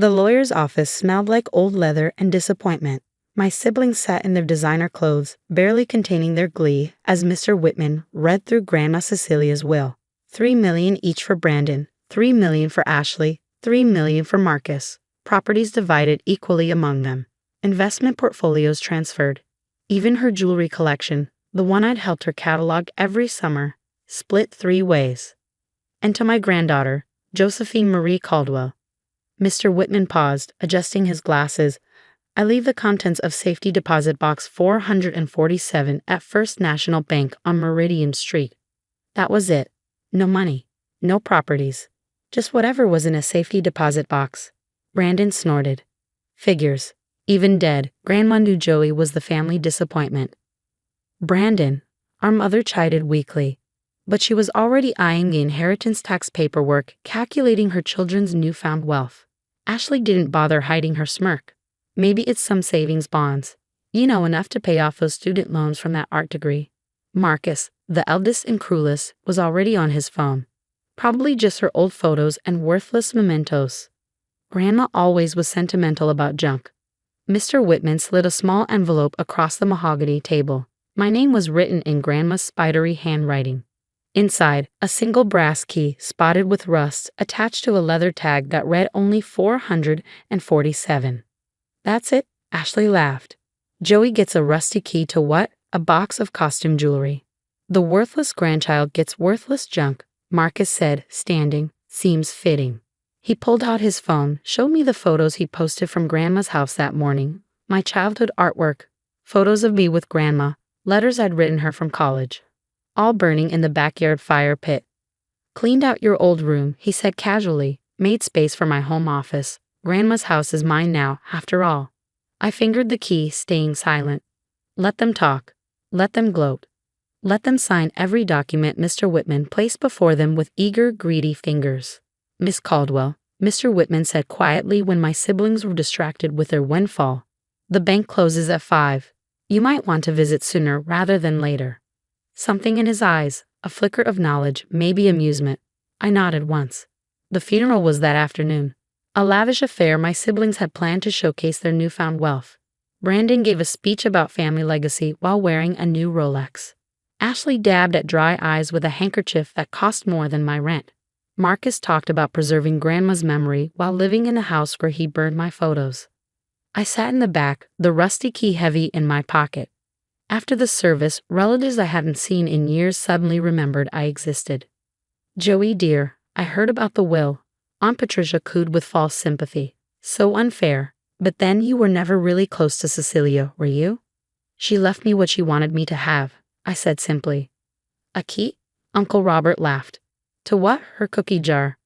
The lawyer's office smelled like old leather and disappointment. My siblings sat in their designer clothes, barely containing their glee, as Mr. Whitman read through Grandma Cecilia's will. $3 million each for Brandon, $3 million for Ashley, $3 million for Marcus. Properties divided equally among them. Investment portfolios transferred. Even her jewelry collection, the one I'd helped her catalog every summer, split 3 ways. And to my granddaughter, Josephine Marie Caldwell. Mr. Whitman paused, adjusting his glasses. I leave the contents of safety deposit box 447 at First National Bank on Meridian Street. That was it. No money. No properties. Just whatever was in a safety deposit box. Brandon snorted. Figures. Even dead, Grandma knew Joey was the family disappointment. Brandon, our mother chided weakly. But she was already eyeing the inheritance tax paperwork, calculating her children's newfound wealth. Ashley didn't bother hiding her smirk. Maybe it's some savings bonds. You know, enough to pay off those student loans from that art degree. Marcus, the eldest and cruelest, was already on his phone. Probably just her old photos and worthless mementos. Grandma always was sentimental about junk. Mr. Whitman slid a small envelope across the mahogany table. My name was written in Grandma's spidery handwriting. Inside, a single brass key, spotted with rust, attached to a leather tag that read only 447. That's it, Ashley laughed. Joey gets a rusty key to what? A box of costume jewelry. The worthless grandchild gets worthless junk, Marcus said, standing. Seems fitting. He pulled out his phone, showed me the photos he posted from Grandma's house that morning. My childhood artwork. Photos of me with Grandma, letters I'd written her from college. All burning in the backyard fire pit. Cleaned out your old room, he said casually, made space for my home office. Grandma's house is mine now, after all. I fingered the key, staying silent. Let them talk. Let them gloat. Let them sign every document Mr. Whitman placed before them with eager, greedy fingers. Miss Caldwell, Mr. Whitman said quietly when my siblings were distracted with their windfall. The bank closes at 5. You might want to visit sooner rather than later. Something in his eyes, a flicker of knowledge, maybe amusement. I nodded once. The funeral was that afternoon. A lavish affair my siblings had planned to showcase their newfound wealth. Brandon gave a speech about family legacy while wearing a new Rolex. Ashley dabbed at dry eyes with a handkerchief that cost more than my rent. Marcus talked about preserving Grandma's memory while living in a house where he burned my photos. I sat in the back, the rusty key heavy in my pocket. After the service, relatives I hadn't seen in years suddenly remembered I existed. Joey dear, I heard about the will. Aunt Patricia cooed with false sympathy. So unfair. But then you were never really close to Cecilia, were you? She left me what she wanted me to have, I said simply. A key? Uncle Robert laughed. To what? Her cookie jar.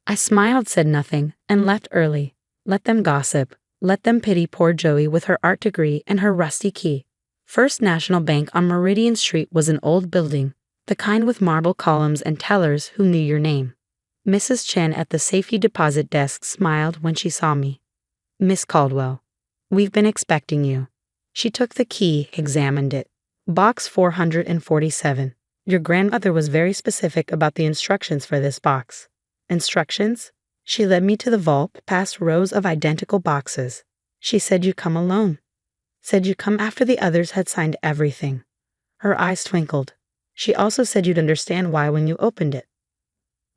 I smiled, said nothing, and left early. Let them gossip. Let them pity poor Joey with her art degree and her rusty key. First National Bank on Meridian Street was an old building, the kind with marble columns and tellers who knew your name. Mrs. Chen at the safety deposit desk smiled when she saw me. Miss Caldwell, we've been expecting you. She took the key, examined it. Box 447. Your grandmother was very specific about the instructions for this box. Instructions? She led me to the vault, past rows of identical boxes. She said you come alone. Said you come after the others had signed everything. Her eyes twinkled. She also said you'd understand why when you opened it.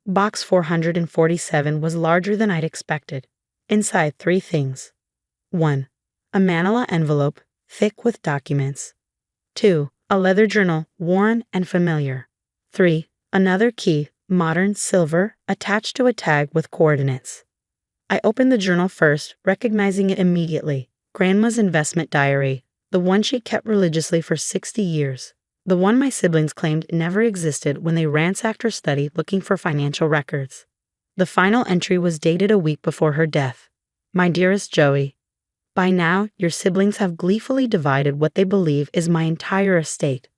Box 447 was larger than I'd expected. Inside 3 things. 1. A manila envelope, thick with documents. 2. A leather journal, worn and familiar. 3. Another key, modern, silver, attached to a tag with coordinates. I opened the journal first, recognizing it immediately. Grandma's investment diary, the one she kept religiously for 60 years. The one my siblings claimed never existed when they ransacked her study looking for financial records. The final entry was dated a week before her death. My dearest Joey, by now your siblings have gleefully divided what they believe is my entire estate.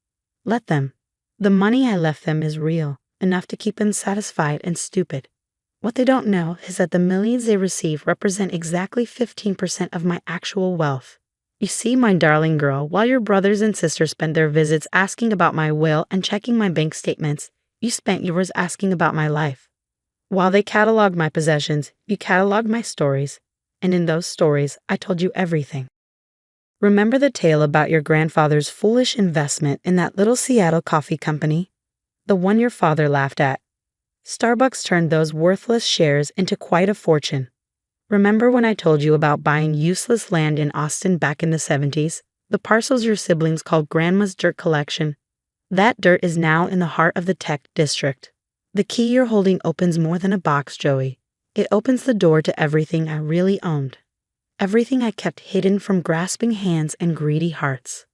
Let them. The money I left them is real, enough to keep them satisfied and stupid. What they don't know is that the millions they receive represent exactly 15% of my actual wealth. You see, my darling girl, while your brothers and sisters spent their visits asking about my will and checking my bank statements, you spent yours asking about my life. While they cataloged my possessions, you cataloged my stories. And in those stories, I told you everything. Remember the tale about your grandfather's foolish investment in that little Seattle coffee company? The one your father laughed at. Starbucks turned those worthless shares into quite a fortune. Remember when I told you about buying useless land in Austin back in the 70s? The parcels your siblings called Grandma's dirt collection? That dirt is now in the heart of the tech district. The key you're holding opens more than a box, Joey. It opens the door to everything I really owned. Everything I kept hidden from grasping hands and greedy hearts.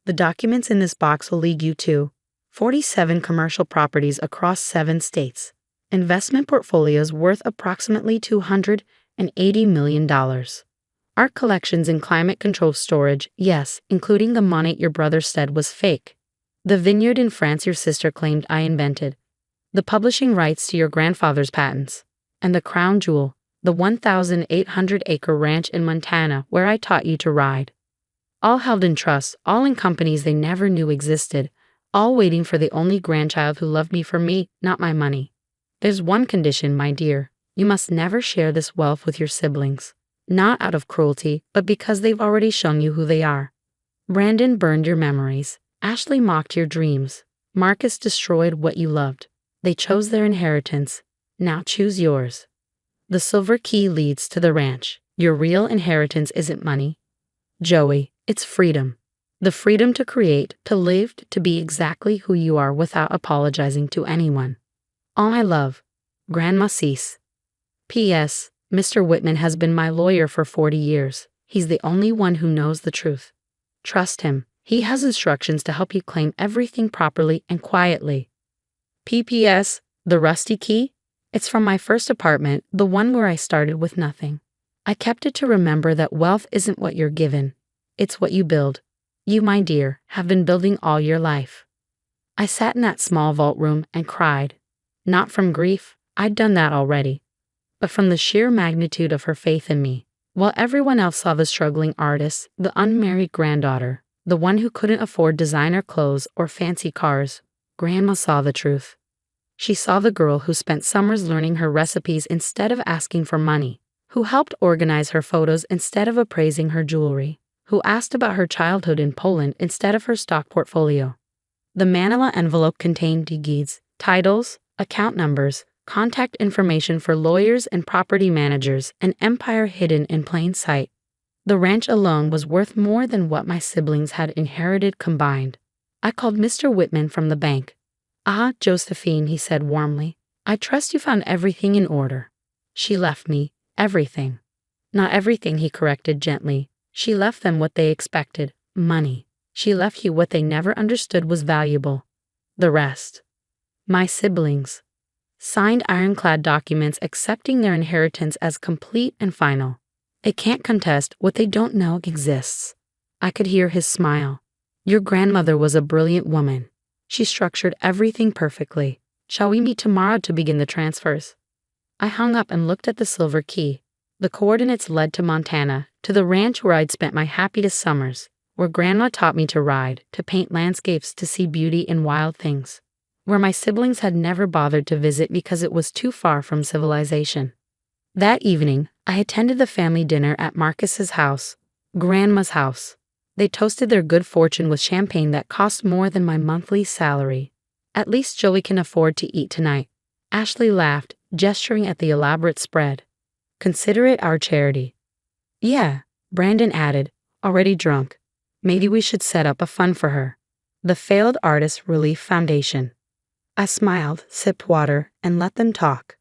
The documents in this box will lead you to 47 commercial properties across 7 states. Investment portfolios worth approximately $280 million. Art collections in climate control storage, yes, including the monet your brother said was fake. The vineyard in France your sister claimed I invented. The publishing rights to your grandfather's patents. And the crown jewel, the 1,800-acre ranch in Montana where I taught you to ride. All held in trust, all in companies they never knew existed, all waiting for the only grandchild who loved me for me, not my money. There's one condition, my dear. You must never share this wealth with your siblings. Not out of cruelty, but because they've already shown you who they are. Brandon burned your memories. Ashley mocked your dreams. Marcus destroyed what you loved. They chose their inheritance. Now choose yours. The silver key leads to the ranch. Your real inheritance isn't money, Joey, it's freedom. The freedom to create, to live, to be exactly who you are without apologizing to anyone. All my love, Grandma Cease. P.S. Mr. Whitman has been my lawyer for 40 years. He's the only one who knows the truth. Trust him. He has instructions to help you claim everything properly and quietly. P.P.S. The rusty key? It's from my first apartment, the one where I started with nothing. I kept it to remember that wealth isn't what you're given. It's what you build. You, my dear, have been building all your life. I sat in that small vault room and cried. Not from grief, I'd done that already, but from the sheer magnitude of her faith in me. While everyone else saw the struggling artist, the unmarried granddaughter, the one who couldn't afford designer clothes or fancy cars, Grandma saw the truth. She saw the girl who spent summers learning her recipes instead of asking for money, who helped organize her photos instead of appraising her jewelry, who asked about her childhood in Poland instead of her stock portfolio. The manila envelope contained deeds, titles, account numbers, contact information for lawyers and property managers, an empire hidden in plain sight. The ranch alone was worth more than what my siblings had inherited combined. I called Mr. Whitman from the bank. Ah, Josephine, he said warmly, I trust you found everything in order. She left me everything. Not everything, he corrected gently. She left them what they expected, money. She left you what they never understood was valuable. The rest. My siblings. Signed ironclad documents accepting their inheritance as complete and final. They can't contest what they don't know exists. I could hear his smile. Your grandmother was a brilliant woman. She structured everything perfectly. Shall we meet tomorrow to begin the transfers? I hung up and looked at the silver key. The coordinates led to Montana, to the ranch where I'd spent my happiest summers, where Grandma taught me to ride, to paint landscapes, to see beauty in wild things, where my siblings had never bothered to visit because it was too far from civilization. That evening, I attended the family dinner at Marcus's house, Grandma's house. They toasted their good fortune with champagne that cost more than my monthly salary. At least Joey can afford to eat tonight. Ashley laughed, gesturing at the elaborate spread. Consider it our charity. Yeah, Brandon added, already drunk. Maybe we should set up a fund for her. The Failed Artist Relief Foundation. I smiled, sipped water, and let them talk.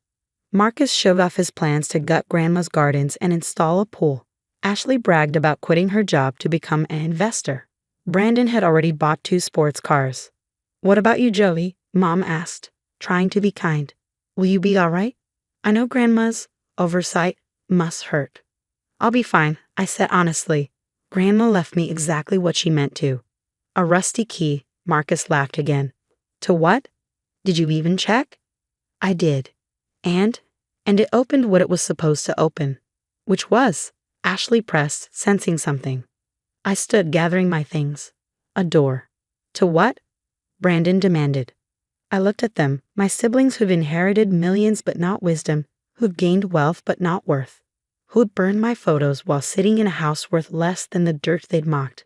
Marcus showed off his plans to gut Grandma's gardens and install a pool. Ashley bragged about quitting her job to become an investor. Brandon had already bought 2 sports cars. What about you, Joey? Mom asked, trying to be kind. Will you be all right? I know Grandma's oversight must hurt. I'll be fine, I said honestly. Grandma left me exactly what she meant to. A rusty key, Marcus laughed again. To what? Did you even check? I did. And it opened what it was supposed to open. Which was? Ashley pressed, sensing something. I stood gathering my things. A door. To what? Brandon demanded. I looked at them, my siblings who've inherited millions but not wisdom, who've gained wealth but not worth. who'd burned my photos while sitting in a house worth less than the dirt they'd mocked.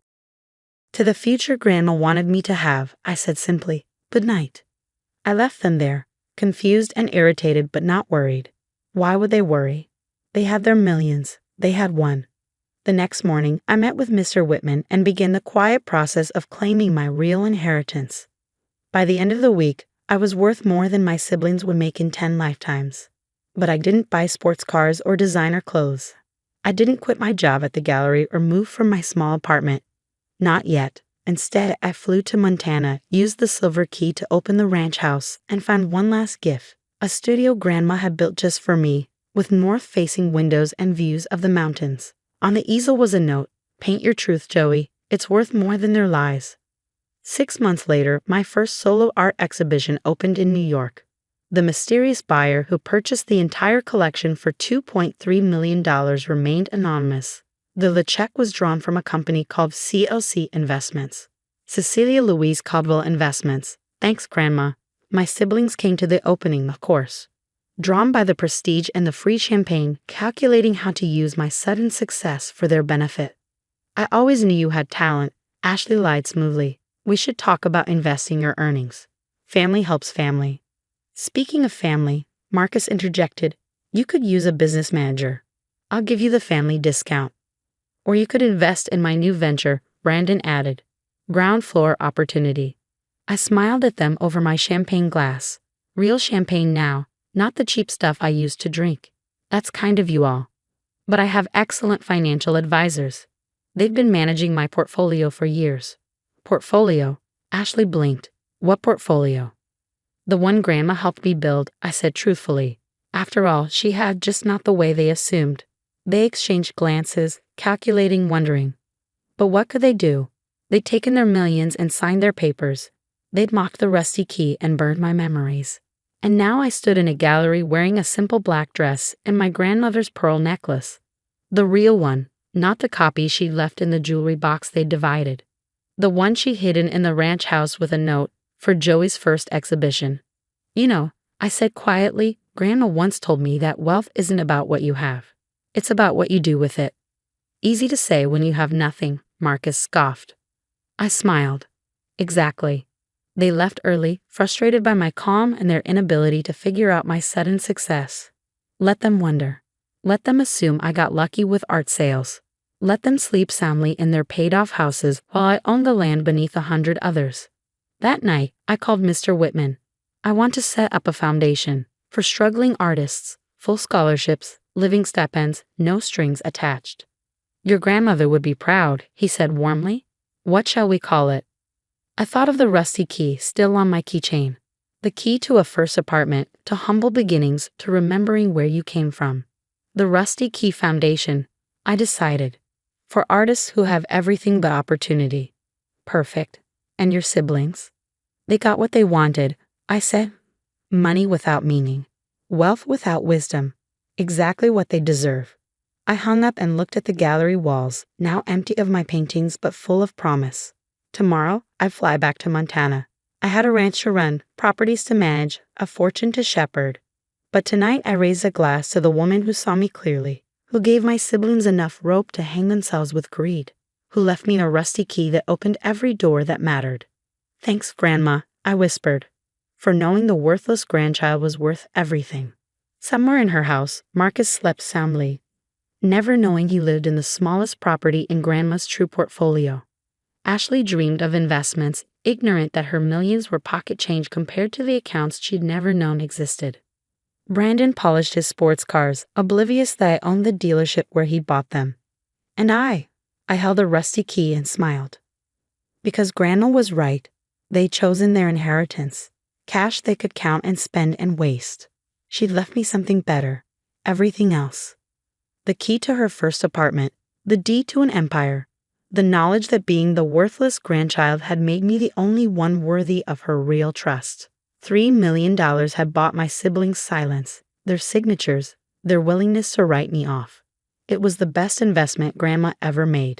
To the future Grandma wanted me to have, I said simply, "Good night." I left them there, confused and irritated but not worried. Why would they worry? They had their millions. They had one. The next morning, I met with Mr. Whitman and began the quiet process of claiming my real inheritance. By the end of the week, I was worth more than my siblings would make in 10 lifetimes. But I didn't buy sports cars or designer clothes. I didn't quit my job at the gallery or move from my small apartment. Not yet. Instead, I flew to Montana, used the silver key to open the ranch house, and found one last gift, a studio Grandma had built just for me, with north-facing windows and views of the mountains. On the easel was a note, "Paint your truth, Joey. It's worth more than their lies." 6 months later, my first solo art exhibition opened in New York. The mysterious buyer who purchased the entire collection for $2.3 million remained anonymous. The check was drawn from a company called CLC Investments. Cecilia Louise Caldwell Investments. Thanks, Grandma. My siblings came to the opening, of course. Drawn by the prestige and the free champagne, calculating how to use my sudden success for their benefit. "I always knew you had talent," Ashley lied smoothly. "We should talk about investing your earnings. Family helps family." Speaking of family, Marcus interjected, "You could use a business manager. I'll give you the family discount. Or you could invest in my new venture," Brandon added. "Ground floor opportunity." I smiled at them over my champagne glass. Real champagne now, not the cheap stuff I used to drink. That's kind of you all. But I have excellent financial advisors. They've been managing my portfolio for years. Portfolio? Ashley blinked. What portfolio? "The one Grandma helped me build," I said truthfully. After all, she had just not the way they assumed. They exchanged glances, calculating, wondering. But what could they do? They'd taken their millions and signed their papers. They'd mocked the rusty key and burned my memories. And now I stood in a gallery wearing a simple black dress and my grandmother's pearl necklace. The real one, not the copy she'd left in the jewelry box they'd divided. The one she'd hidden in the ranch house with a note, "For Joey's first exhibition." "You know," I said quietly, "Grandma once told me that wealth isn't about what you have. It's about what you do with it." "Easy to say when you have nothing," Marcus scoffed. I smiled. Exactly. They left early, frustrated by my calm and their inability to figure out my sudden success. Let them wonder. Let them assume I got lucky with art sales. Let them sleep soundly in their paid-off houses while I owned the land beneath 100 others. That night, I called Mr. Whitman. "I want to set up a foundation for struggling artists, full scholarships, living stipends, no strings attached." "Your grandmother would be proud," he said warmly. "What shall we call it?" I thought of the rusty key still on my keychain. The key to a first apartment, to humble beginnings, to remembering where you came from. The Rusty Key Foundation, I decided. For artists who have everything but opportunity. Perfect. And your siblings? They got what they wanted, I said. Money without meaning. Wealth without wisdom. Exactly what they deserve. I hung up and looked at the gallery walls, now empty of my paintings but full of promise. Tomorrow, I'd fly back to Montana. I had a ranch to run, properties to manage, a fortune to shepherd. But tonight I raised a glass to the woman who saw me clearly, who gave my siblings enough rope to hang themselves with greed, who left me a rusty key that opened every door that mattered. Thanks, Grandma, I whispered, for knowing the worthless grandchild was worth everything. Somewhere in her house, Marcus slept soundly, never knowing he lived in the smallest property in Grandma's true portfolio. Ashley dreamed of investments, ignorant that her millions were pocket change compared to the accounts she'd never known existed. Brandon polished his sports cars, oblivious that I owned the dealership where he bought them. And I held a rusty key and smiled. Because Grandma was right, they'd chosen their inheritance, cash they could count and spend and waste. She'd left me something better, everything else. The key to her first apartment, the deed to an empire, the knowledge that being the worthless grandchild had made me the only one worthy of her real trust. $3 million had bought my siblings' silence, their signatures, their willingness to write me off. It was the best investment Grandma ever made.